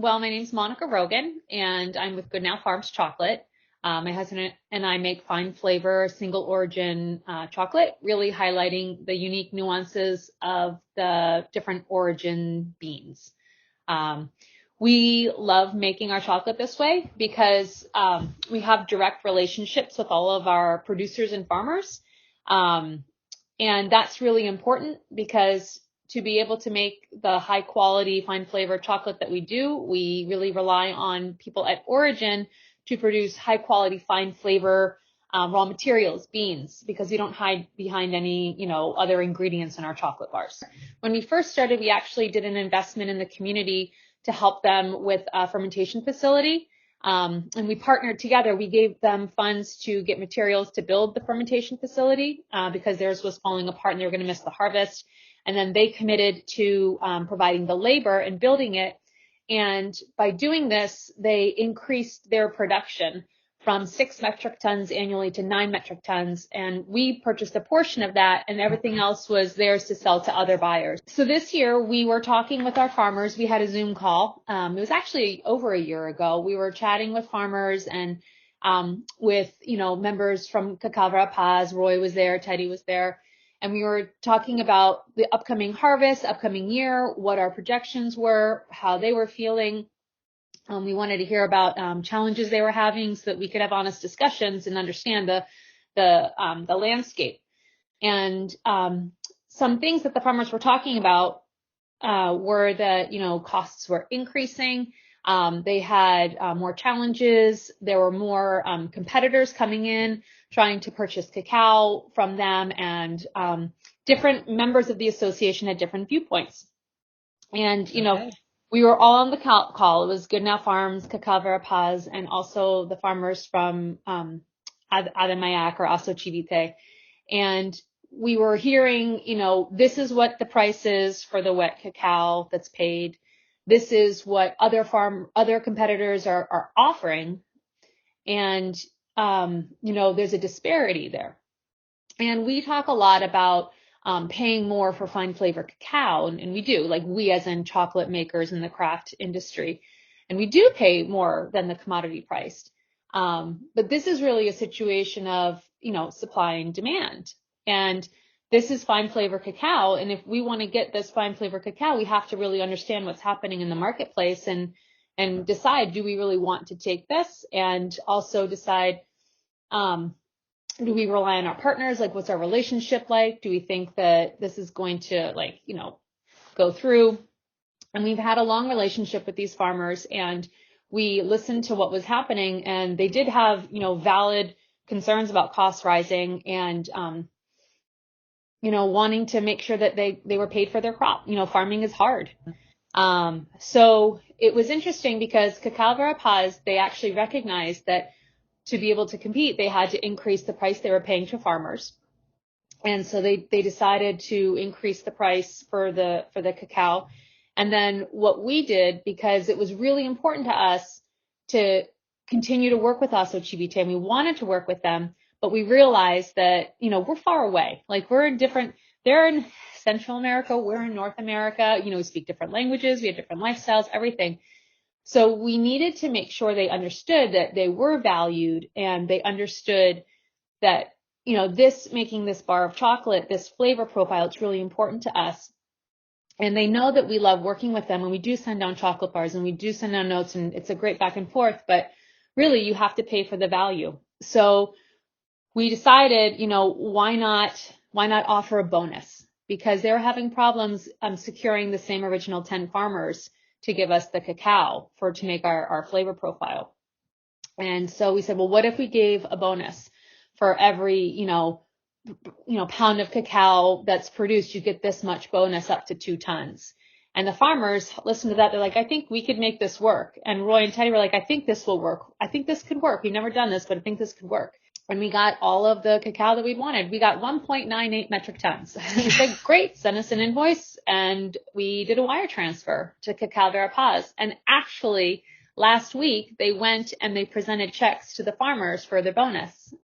Well, my name's Monica Rogan, and I'm with Goodnow Farms Chocolate. My husband and I make fine flavor, single origin chocolate, really highlighting the unique nuances of the different origin beans. Um, we love making our chocolate this way because we have direct relationships with all of our producers and farmers. And that's really important because to be able to make the high quality, fine flavor chocolate that we do, we really rely on people at origin to produce high quality, fine flavor raw materials, beans, because we don't hide behind any, other ingredients in our chocolate bars. When we first started, we actually did an investment in the community to help them with a fermentation facility. And we partnered together. We gave them funds to get materials to build the fermentation facility because theirs was falling apart and they were going to miss the harvest. And then they committed to providing the labor and building it. And by doing this, they increased their production from 6 metric tons annually to 9 metric tons. And we purchased a portion of that, and everything else was theirs to sell to other buyers. So this year we were talking with our farmers. We had a Zoom call. It was actually over a year ago. We were chatting with farmers and with, members from Cacao Verapaz. Roy was there, Teddy was there. And we were talking about the upcoming harvest, upcoming year, what our projections were, how they were feeling. We wanted to hear about challenges they were having so that we could have honest discussions and understand the landscape. And some things that the farmers were talking about were that, costs were increasing. They had more challenges. There were more competitors coming in, trying to purchase cacao from them, and different members of the association had different viewpoints. And, we were all on the call. It was Goodnow Farms, Cacao Verapaz, and also the farmers from ADEMAYACH or San Juan Chivite. And we were hearing, this is what the price is for the wet cacao that's paid. This is what other competitors are offering. And, there's a disparity there. And we talk a lot about paying more for fine flavor cacao. And we do, like we as in chocolate makers in the craft industry. And we do pay more than the commodity price. But this is really a situation of, supply and demand. And this is fine flavor cacao. And if we want to get this fine flavor cacao, we have to really understand what's happening in the marketplace and decide, do we really want to take this? And also decide, do we rely on our partners? Like, what's our relationship like? Do we think that this is going to go through? And we've had a long relationship with these farmers, and we listened to what was happening, and they did have, valid concerns about costs rising and, wanting to make sure that they were paid for their crop. Farming is hard. So it was interesting because Cacao Verapaz, they actually recognized that to be able to compete, they had to increase the price they were paying to farmers. And so they decided to increase the price for the cacao. And then what we did, because it was really important to us to continue to work with San Juan Chivite, and we wanted to work with them, but we realized that, we're far away. Like they're in Central America, we're in North America, we speak different languages, we have different lifestyles, everything. So we needed to make sure they understood that they were valued, and they understood that, making this bar of chocolate, this flavor profile, it's really important to us. And they know that we love working with them, and we do send down chocolate bars and we do send down notes, and it's a great back and forth, but really you have to pay for the value. So we decided, why not offer a bonus? Because they're having problems securing the same original 10 farmers to give us the cacao to make our flavor profile. And so we said, well, what if we gave a bonus for every, pound of cacao that's produced, you get this much bonus up to 2 tons. And the farmers listened to that. They're like, I think we could make this work. And Roy and Teddy were like, I think this will work. I think this could work. We've never done this, but I think this could work. And we got all of the cacao that we'd wanted. We got 1.98 metric tons. They said, great, send us an invoice. And we did a wire transfer to Cacao Verapaz. And actually, last week, they went and they presented checks to the farmers for their bonus.